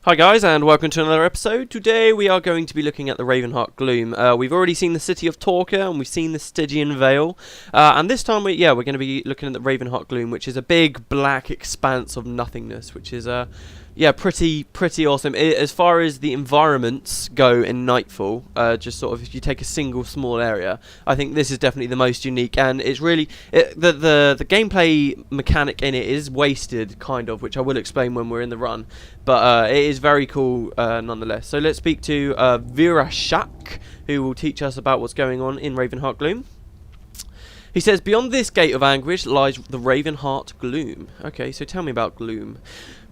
Hi guys, and welcome to another episode. Today we are going to be looking at the Ravenheart Gloom. We've already seen the city of Torquay and we've seen the Stygian Vale. And this time we're going to be looking at the Ravenheart Gloom, which is a big black expanse of nothingness, which is pretty awesome. As far as the environments go in Nightfall, just sort of if you take a single small area, I think this is definitely the most unique, and it's really the gameplay mechanic in it is wasted, kind of, which I will explain when we're in the run. But it is very cool nonetheless. So let's speak to Virashak, who will teach us about what's going on in Ravenheart Gloom. He says, beyond this gate of anguish lies the Ravenheart Gloom. Okay, so tell me about Gloom.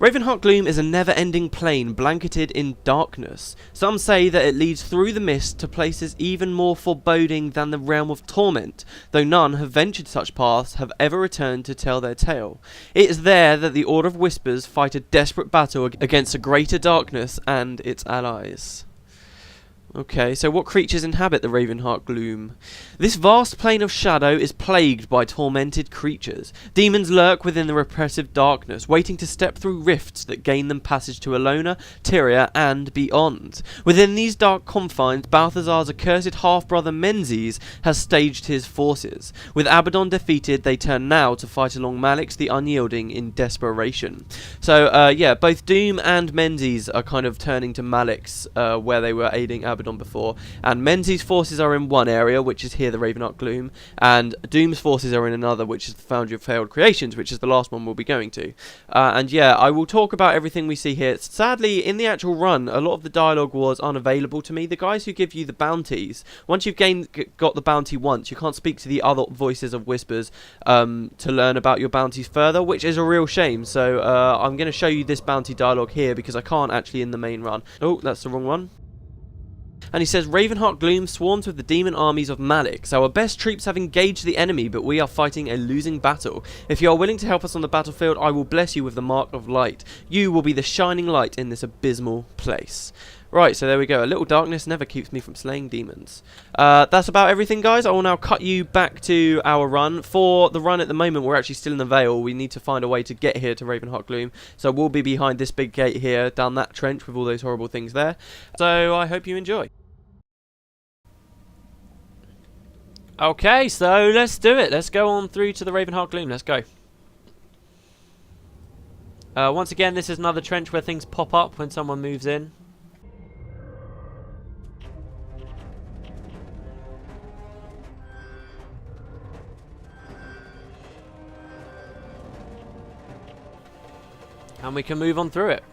Ravenheart Gloom is a never-ending plain blanketed in darkness. Some say that it leads through the mist to places even more foreboding than the realm of torment, though none have ventured such paths have ever returned to tell their tale. It is there that the Order of Whispers fight a desperate battle against a greater darkness and its allies. Okay, so what creatures inhabit the Ravenheart Gloom? This vast plane of shadow is plagued by tormented creatures. Demons lurk within the repressive darkness, waiting to step through rifts that gain them passage to Alona, Tyria, and beyond. Within these dark confines, Balthazar's accursed half-brother Menzies has staged his forces. With Abaddon defeated, they turn now to fight along Malix the Unyielding in desperation. So, both Doom and Menzies are kind of turning to Malix, where they were aiding Abaddon before, and Menzies' forces are in one area, which is here, the Ravenheart Gloom, and Doom's forces are in another, which is the Foundry of Failed Creations, which is the last one we'll be going to. I will talk about everything we see here. Sadly, in the actual run, a lot of the dialogue was unavailable to me. The guys who give you the bounties, once you've got the bounty once, you can't speak to the other voices of Whispers to learn about your bounties further, which is a real shame. So I'm going to show you this bounty dialogue here because I can't actually in the main run. Oh, that's the wrong one. And he says, Ravenheart Gloom swarms with the demon armies of Malix. Our best troops have engaged the enemy, but we are fighting a losing battle. If you are willing to help us on the battlefield, I will bless you with the mark of light. You will be the shining light in this abysmal place. Right, so there we go. A little darkness never keeps me from slaying demons. That's about everything, guys. I will now cut you back to our run. For the run at the moment, we're actually still in the Vale. We need to find a way to get here to Ravenheart Gloom. So we'll be behind this big gate here, down that trench with all those horrible things there. So I hope you enjoy. Okay, so let's do it. Let's go on through to the Ravenheart Gloom. Let's go. Once again, this is another trench where things pop up when someone moves in. And we can move on through it.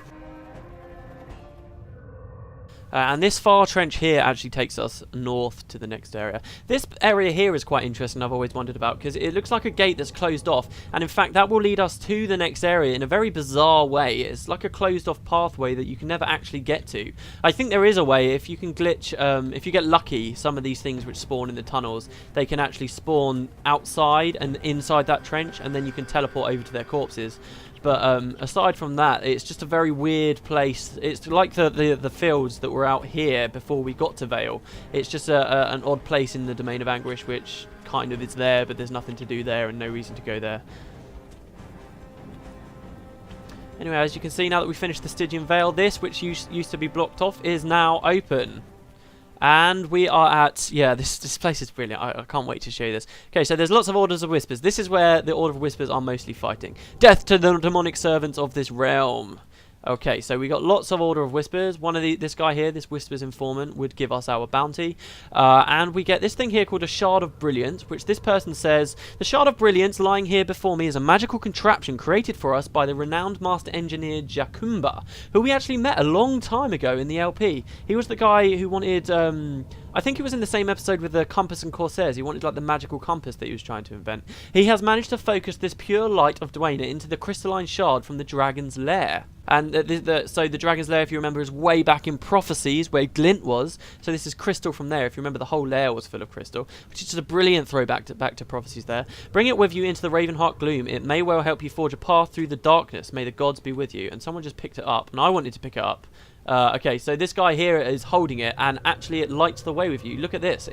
And this far trench here actually takes us north to the next area. This area here is quite interesting, I've always wondered about, because it looks like a gate that's closed off, and in fact that will lead us to the next area in a very bizarre way. It's like a closed off pathway that you can never actually get to. I think there is a way, if you can glitch, if you get lucky, some of these things which spawn in the tunnels, they can actually spawn outside and inside that trench, and then you can teleport over to their corpses. But aside from that, it's just a very weird place. It's like the fields that were out here before we got to Vale. It's just an odd place in the domain of Anguish, which kind of is there, but there's nothing to do there and no reason to go there. Anyway, as you can see, now that we've finished the Stygian Vale, this, which used to be blocked off, is now open. And we are at, this place is brilliant. I can't wait to show you this. Okay, so there's lots of Orders of Whispers. This is where the Order of Whispers are mostly fighting. Death to the demonic servants of this realm. Okay, so we got lots of Order of Whispers. One of this guy here, this Whispers informant, would give us our bounty. And we get this thing here called a Shard of Brilliance, which this person says, the Shard of Brilliance lying here before me is a magical contraption created for us by the renowned master engineer Jakumba, who we actually met a long time ago in the LP. He was the guy who wanted, I think it was in the same episode with the Compass and Corsairs. He wanted like the magical compass that he was trying to invent. He has managed to focus this pure light of Dwayne into the crystalline shard from the Dragon's Lair. And so the Dragon's Lair, if you remember, is way back in Prophecies, where Glint was. So this is crystal from there. If you remember, the whole lair was full of crystal, which is just a brilliant throwback back to Prophecies there. Bring it with you into the Ravenheart Gloom. It may well help you forge a path through the darkness. May the gods be with you. And someone just picked it up, and I wanted to pick it up. Okay, so this guy here is holding it, and actually it lights the way with you. Look at this.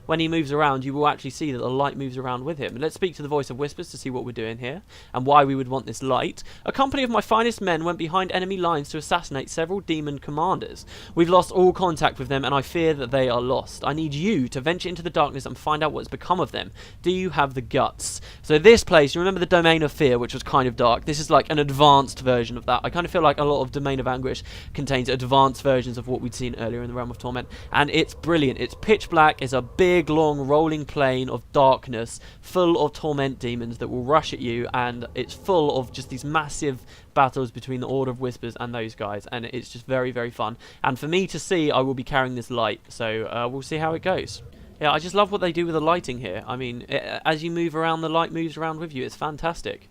When he moves around, you will actually see that the light moves around with him. Let's speak to the voice of whispers to see what we're doing here and why we would want this light. A company of my finest men went behind enemy lines to assassinate several demon commanders. We've lost all contact with them, and I fear that they are lost. I need you to venture into the darkness and find out what's become of them. Do you have the guts? So this place, you remember the Domain of Fear, which was kind of dark. This is like an advanced version of that. I kind of feel like a lot of Domain of Anguish contains advanced versions of what we'd seen earlier in the Realm of Torment, and it's brilliant. It's pitch black. It's a big long rolling plain of darkness full of torment demons that will rush at you, and it's full of just these massive battles between the Order of Whispers and those guys, and it's just very, very fun. And for me to see, I will be carrying this light, so we'll see how it goes. Yeah, I just love what they do with the lighting here. I mean, as you move around, the light moves around with you. It's fantastic.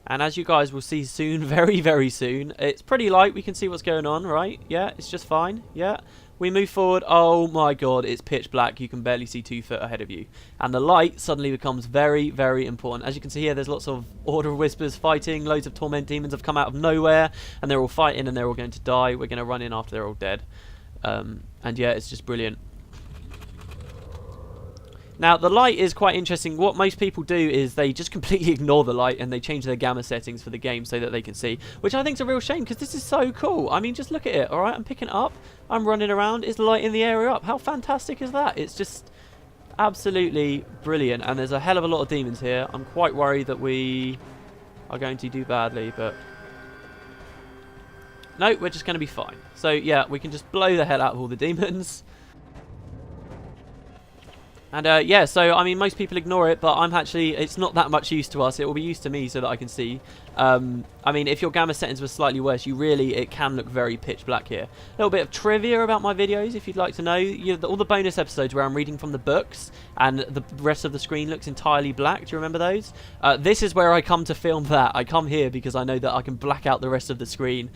And as you guys will see soon, very, very soon, it's pretty light. We can see what's going on, right? Yeah, it's just fine. Yeah. We move forward. Oh my god, it's pitch black. You can barely see 2 foot ahead of you. And the light suddenly becomes very, very important. As you can see here, there's lots of Order of Whispers fighting. Loads of Torment Demons have come out of nowhere. And they're all fighting and they're all going to die. We're going to run in after they're all dead. And yeah, it's just brilliant. Now, the light is quite interesting. What most people do is they just completely ignore the light and they change their gamma settings for the game so that they can see, which I think is a real shame because this is so cool. I mean, just look at it, alright? I'm picking it up. I'm running around. It's lighting the area up. How fantastic is that? It's just absolutely brilliant. And there's a hell of a lot of demons here. I'm quite worried that we are going to do badly, but no, we're just going to be fine. So, yeah, we can just blow the hell out of all the demons. And yeah, so I mean, most people ignore it, but I'm actually, it's not that much use to us. It will be used to me so that I can see. I mean, if your gamma settings were slightly worse, it can look very pitch black here. A little bit of trivia about my videos, if you'd like to know. All the bonus episodes where I'm reading from the books and the rest of the screen looks entirely black. Do you remember those? This is where I come to film that. I come here because I know that I can black out the rest of the screen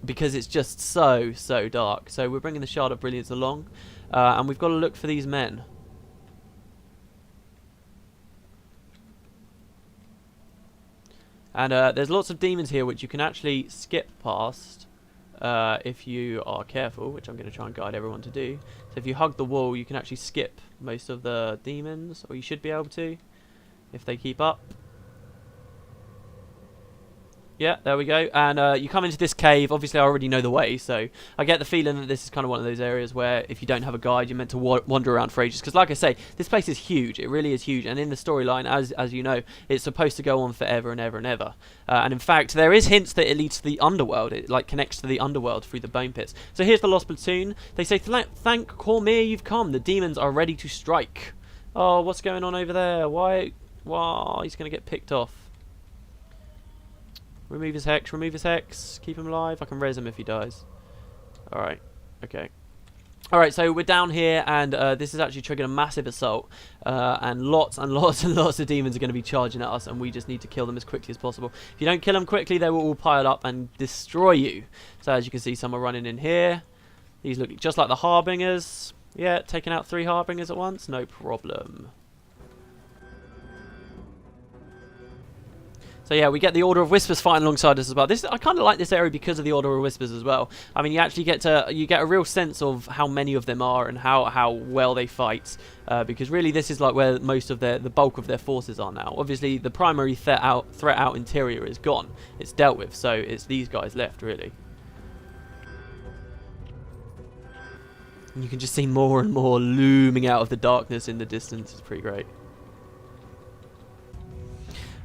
because it's just so, so dark. So we're bringing the Shard of Brilliance along, and we've got to look for these men. And there's lots of demons here which you can actually skip past if you are careful, which I'm going to try and guide everyone to do. So if you hug the wall, you can actually skip most of the demons, or you should be able to, if they keep up. Yeah, there we go. And you come into this cave. Obviously, I already know the way, so I get the feeling that this is kind of one of those areas where if you don't have a guide, you're meant to wander around for ages. Because like I say, this place is huge. It really is huge. And in the storyline, as you know, it's supposed to go on forever and ever and ever. And in fact, there is hints that it leads to the underworld. It like connects to the underworld through the bone pits. So here's the Lost Platoon. They say, "Thank Cormier, you've come. The demons are ready to strike." Oh, what's going on over there? Why? He's going to get picked off. Remove his hex, remove his hex. Keep him alive. I can res him if he dies. Alright, okay. Alright, so we're down here, and this is actually triggering a massive assault. And lots and lots and lots of demons are going to be charging at us, and we just need to kill them as quickly as possible. If you don't kill them quickly, they will all pile up and destroy you. So as you can see, some are running in here. These look just like the Harbingers. Yeah, taking out 3 Harbingers at once, no problem. So yeah, we get the Order of Whispers fighting alongside us as well. I kind of like this area because of the Order of Whispers as well. I mean, you actually get a real sense of how many of them are and how well they fight. Because really, this is like where most of the bulk of their forces are now. Obviously, the primary threat out interior is gone. It's dealt with. So it's these guys left really. And you can just see more and more looming out of the darkness in the distance. It's pretty great.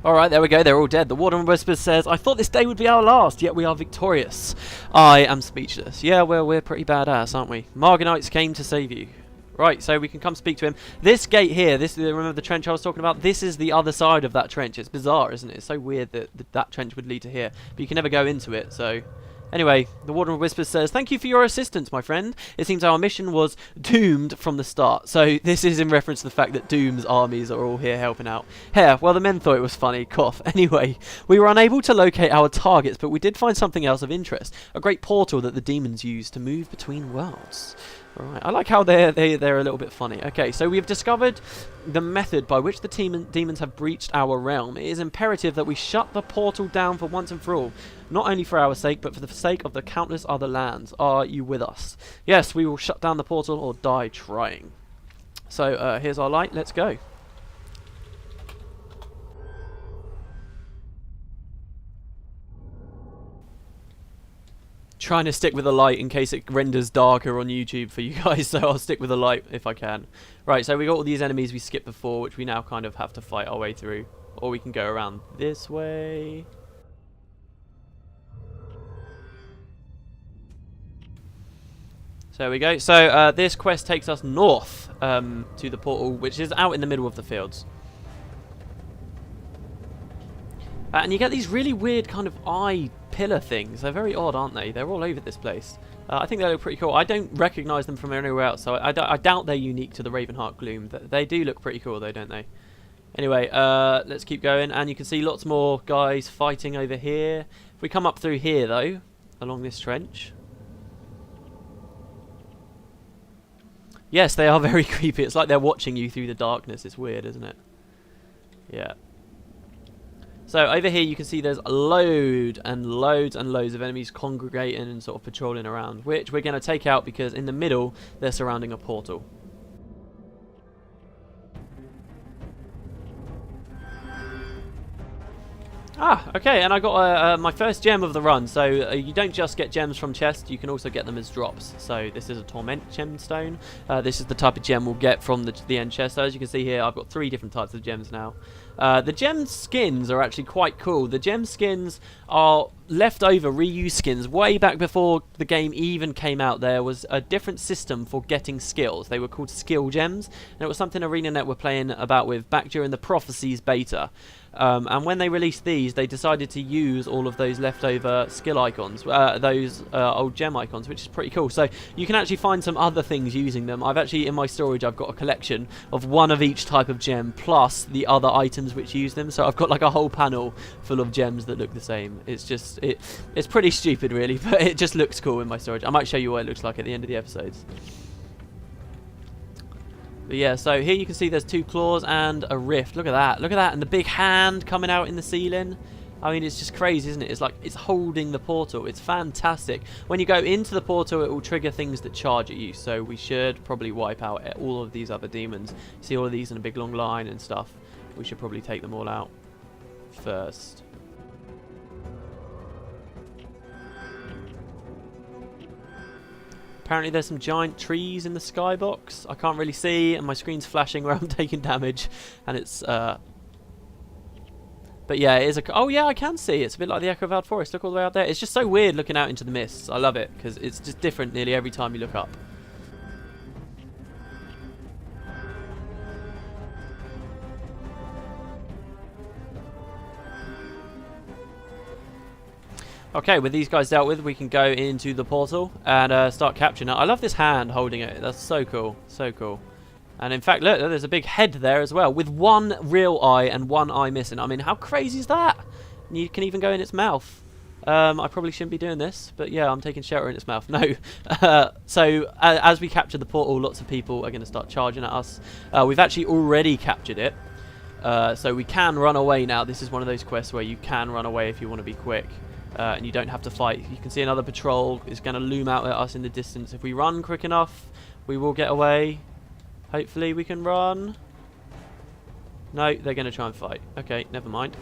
Alright, there we go, they're all dead. The Warden of Whispers says, "I thought this day would be our last, yet we are victorious." I am speechless. Yeah, well, we're pretty badass, aren't we? Marganites came to save you. Right, so we can come speak to him. This gate here, remember the trench I was talking about? This is the other side of that trench. It's bizarre, isn't it? It's so weird that that trench would lead to here. But you can never go into it, so... Anyway, the Warden of Whispers says, "Thank you for your assistance, my friend. It seems our mission was doomed from the start." So this is in reference to the fact that Doom's armies are all here helping out. Here, well, the men thought it was funny. Cough. Anyway, we were unable to locate our targets, but we did find something else of interest. A great portal that the demons use to move between worlds. Right, I like how they're a little bit funny. Okay, so we've discovered the method by which the demons have breached our realm. It is imperative that we shut the portal down for once and for all, not only for our sake, but for the sake of the countless other lands. Are you with us? Yes, we will shut down the portal or die trying. So here's our light. Let's go. Trying to stick with the light in case it renders darker on YouTube for you guys, so I'll stick with the light if I can. Right, so we got all these enemies we skipped before, which we now kind of have to fight our way through. Or we can go around this way. So there we go. So this quest takes us north to the portal, which is out in the middle of the fields. And you get these really weird kind of eye pillar things. They're very odd, aren't they? They're all over this place. I think they look pretty cool. I don't recognise them from anywhere else, so I doubt they're unique to the Ravenheart Gloom. They do look pretty cool though, don't they? Anyway, let's keep going. And you can see lots more guys fighting over here. If we come up through here, though, along this trench. Yes, they are very creepy. It's like they're watching you through the darkness. It's weird, isn't it? Yeah. So over here you can see there's a load and loads and loads of enemies congregating and sort of patrolling around, which we're going to take out because in the middle they're surrounding a portal. Ah, okay, and I got my first gem of the run. So you don't just get gems from chests, you can also get them as drops. So this is a Torment gemstone. This is the type of gem we'll get from the end chest. So as you can see here, I've got 3 different types of gems now. The gem skins are actually quite cool. The gem skins are leftover reused skins. Way back before the game even came out, there was a different system for getting skills. They were called skill gems, and it was something ArenaNet were playing about with back during the Prophecies beta. And when they released these, they decided to use all of those leftover skill icons, those old gem icons, which is pretty cool. So you can actually find some other things using them. I've actually, in my storage, I've got a collection of one of each type of gem, plus the other items which use them. So I've got like a whole panel full of gems that look the same. It's just, it's pretty stupid really, but it just looks cool in my storage. I might show you what it looks like at the end of the episodes. But yeah, so here you can see there's 2 claws and a rift. Look at that. Look at that. And the big hand coming out in the ceiling. I mean, it's just crazy, isn't it? It's like it's holding the portal. It's fantastic. When you go into the portal, it will trigger things that charge at you. So we should probably wipe out all of these other demons. See all of these in a big long line and stuff. We should probably take them all out first. Apparently there's some giant trees in the skybox. I can't really see, and my screen's flashing where I'm taking damage, and it's but yeah, it is oh yeah, I can see. It's a bit like the Echo Valley Forest. Look all the way out there. It's just so weird looking out into the mists. I love it because it's just different nearly every time you look up. Okay, with these guys dealt with, we can go into the portal and start capturing it. I love this hand holding it. That's so cool. So cool. And in fact, look, there's a big head there as well, with 1 real eye and 1 eye missing. I mean, how crazy is that? And you can even go in its mouth. I probably shouldn't be doing this, but yeah, I'm taking shelter in its mouth. No. So as we capture the portal, lots of people are going to start charging at us. We've actually already captured it. So we can run away now. This is one of those quests where you can run away if you want to be quick. And you don't have to fight. You can see another patrol is going to loom out at us in the distance. If we run quick enough, we will get away. Hopefully we can run. No, they're going to try and fight. Okay, never mind.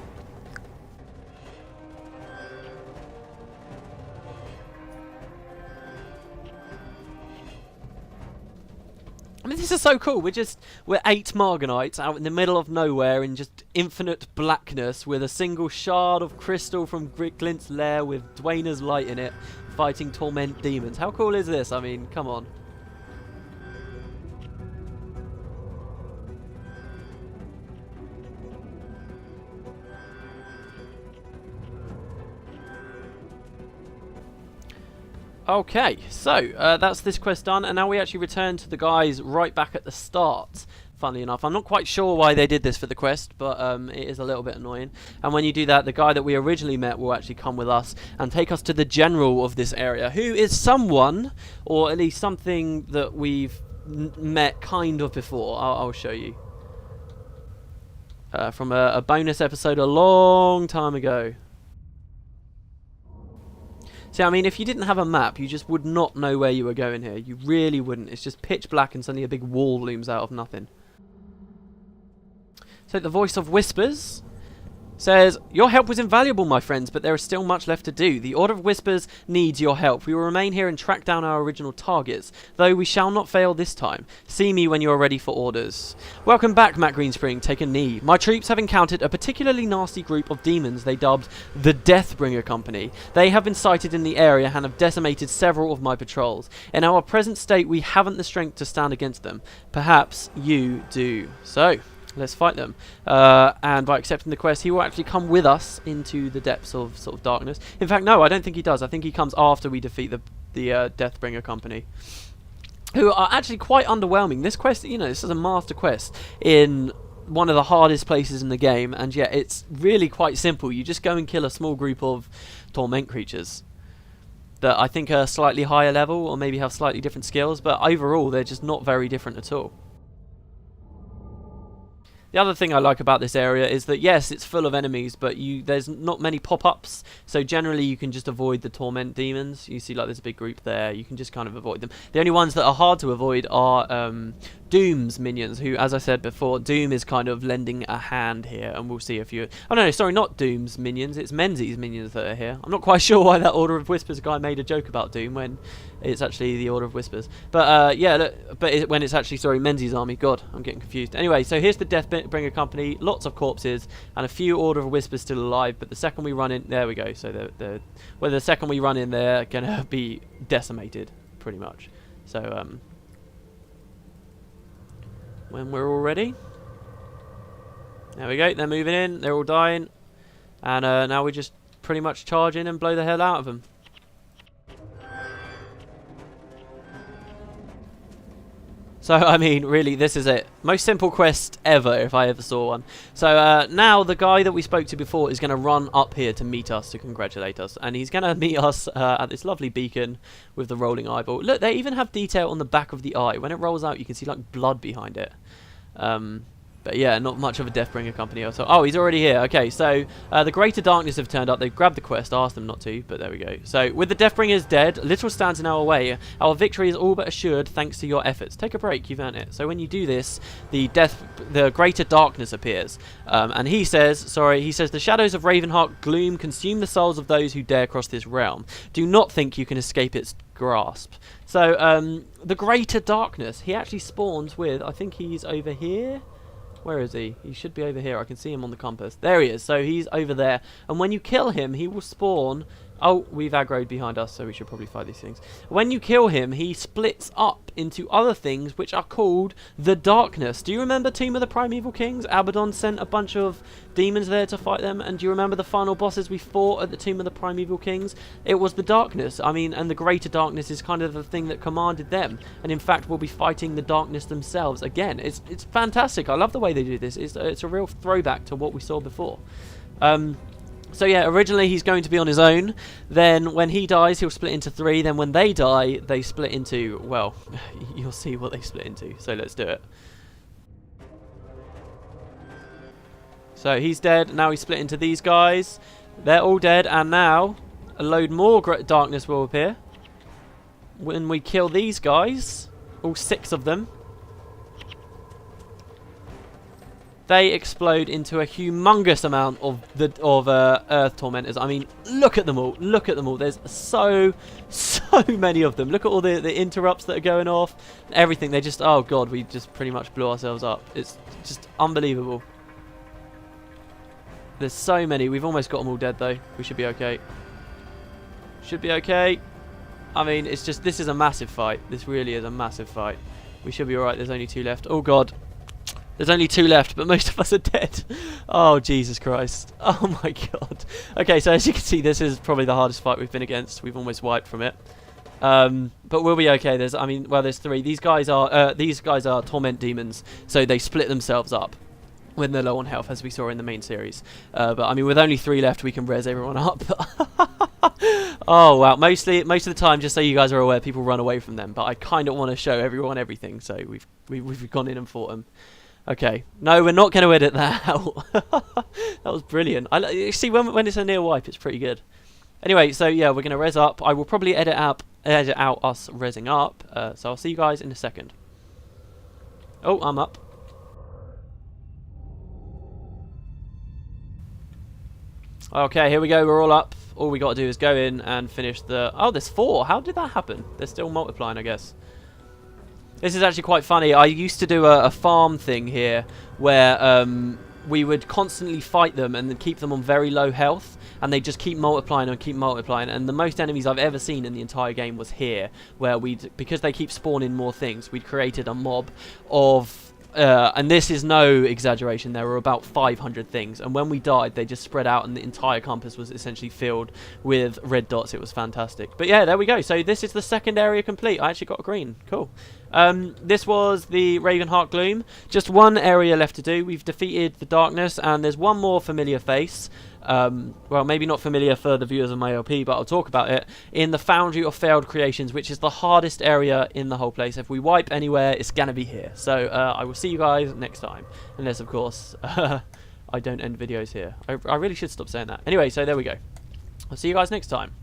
I mean, this is so cool. We're 8 Marganites out in the middle of nowhere in just infinite blackness with a single shard of crystal from Glint's lair with Dwayner's light in it, fighting torment demons. How cool is this? I mean, come on. Okay, so that's this quest done, and now we actually return to the guys right back at the start funnily enough. I'm not quite sure why they did this for the quest, but it is a little bit annoying. And when you do that, the guy that we originally met will actually come with us and take us to the general of this area, who is someone, or at least something that we've met kind of before. I'll show you. From a bonus episode a long time ago. See, I mean, if you didn't have a map, you just would not know where you were going here. You really wouldn't. It's just pitch black and suddenly a big wall looms out of nothing. So the voice of Whispers says, "Your help was invaluable, my friends, but there is still much left to do. The Order of Whispers needs your help. We will remain here and track down our original targets, though we shall not fail this time. See me when you are ready for orders." Welcome back, Matt Greenspring. Take a knee. My troops have encountered a particularly nasty group of demons they dubbed the Deathbringer Company. They have been sighted in the area and have decimated several of my patrols. In our present state, we haven't the strength to stand against them. Perhaps you do. So, let's fight them. And by accepting the quest, he will actually come with us into the depths of sort of darkness. In fact, no, I don't think he does. I think he comes after we defeat the Deathbringer Company, who are actually quite underwhelming. This quest, you know, this is a master quest in one of the hardest places in the game, and yet it's really quite simple. You just go and kill a small group of torment creatures that I think are slightly higher level, or maybe have slightly different skills, but overall they're just not very different at all. The other thing I like about this area is that, yes, it's full of enemies, but there's not many pop-ups, so generally you can just avoid the torment demons. You see, like, there's a big group there. You can just kind of avoid them. The only ones that are hard to avoid are Doom's minions, who, as I said before, Doom is kind of lending a hand here, and we'll see a few... Oh, no, sorry, not Doom's minions. It's Menzies' minions that are here. I'm not quite sure why that Order of Whispers guy made a joke about Doom when it's actually the Order of Whispers. But, yeah, look, but when it's actually, sorry, Menzies' army. God, I'm getting confused. Anyway, so here's the Deathbringer Company. Lots of corpses, and a few Order of Whispers still alive, but the second we run in... There we go. So, the second we run in, they're going to be decimated, pretty much. So, when we're all ready. There we go, they're moving in, they're all dying. And now we just pretty much charge in and blow the hell out of them. So, I mean, really, this is it. Most simple quest ever, if I ever saw one. So, now the guy that we spoke to before is going to run up here to meet us, to congratulate us. And he's going to meet us at this lovely beacon with the rolling eyeball. Look, they even have detail on the back of the eye. When it rolls out, you can see, like, blood behind it. But yeah, not much of a Deathbringer Company. Oh, he's already here. Okay, so the Greater Darkness have turned up. They've grabbed the quest. I asked them not to, but there we go. So with the Deathbringers dead, little stands in our way. Our victory is all but assured thanks to your efforts. Take a break. You've earned it. So when you do this, the Greater Darkness appears. And he says, the shadows of Ravenheart Gloom consume the souls of those who dare cross this realm. Do not think you can escape its grasp. So the Greater Darkness, he actually spawns with, I think he's over here. Where is he? He should be over here. I can see him on the compass. There he is. So he's over there. And when you kill him, he will spawn... Oh, we've aggroed behind us, so we should probably fight these things. When you kill him, he splits up into other things, which are called the Darkness. Do you remember Tomb of the Primeval Kings? Abaddon sent a bunch of demons there to fight them. And do you remember the final bosses we fought at the Tomb of the Primeval Kings? It was the Darkness. I mean, and the Greater Darkness is kind of the thing that commanded them. And in fact, we'll be fighting the Darkness themselves again. It's fantastic. I love the way they do this. It's a real throwback to what we saw before. So yeah, originally he's going to be on his own. Then when he dies, he'll split into 3. Then when they die, they split into... Well, you'll see what they split into. So let's do it. So he's dead. Now he's split into these guys. They're all dead. And now a load more darkness will appear. When we kill these guys, all 6 of them, they explode into a humongous amount of earth tormentors. I mean, look at them all. Look at them all. There's so many of them. Look at all the interrupts that are going off. Everything. They just... Oh, God. We just pretty much blew ourselves up. It's just unbelievable. There's so many. We've almost got them all dead, though. We should be okay. Should be okay. I mean, it's just... This is a massive fight. This really is a massive fight. We should be alright. There's only 2 left. Oh, God. There's only 2 left, but most of us are dead. Oh, Jesus Christ. Oh, my God. Okay, so as you can see, this is probably the hardest fight we've been against. We've almost wiped from it. But we'll be okay. There's 3. These guys are torment demons, so they split themselves up when they're low on health, as we saw in the main series. But I mean, with only 3 left, we can res everyone up. Oh wow! Most of the time, just so you guys are aware, people run away from them. But I kind of want to show everyone everything, so we've gone in and fought them. Okay, no, we're not going to edit that out. That was brilliant. See, when it's a near wipe, it's pretty good. Anyway, so yeah, we're going to res up. I will probably edit out us resing up. So I'll see you guys in a second. Oh, I'm up. Okay, here we go. We're all up. All we got to do is go in and finish the... Oh, there's 4. How did that happen? They're still multiplying, I guess. This is actually quite funny. I used to do a farm thing here where we would constantly fight them and then keep them on very low health, and they just keep multiplying and keep multiplying. And the most enemies I've ever seen in the entire game was here, where because they keep spawning more things, we'd created a mob of... and this is no exaggeration, there were about 500 things, and when we died they just spread out and the entire compass was essentially filled with red dots. It was fantastic. But yeah, there we go. So this is the second area complete. I actually got a green. Cool. This was the Ravenheart Gloom. Just one area left to do. We've defeated the darkness, and there's one more familiar face. Well, maybe not familiar for the viewers of my LP, but I'll talk about it in the Foundry of Failed Creations, which is the hardest area in the whole place. If we wipe anywhere, it's gonna be here. So I will see you guys next time, unless of course I don't end videos here. I really should stop saying that. Anyway, so there we go. I'll see you guys next time.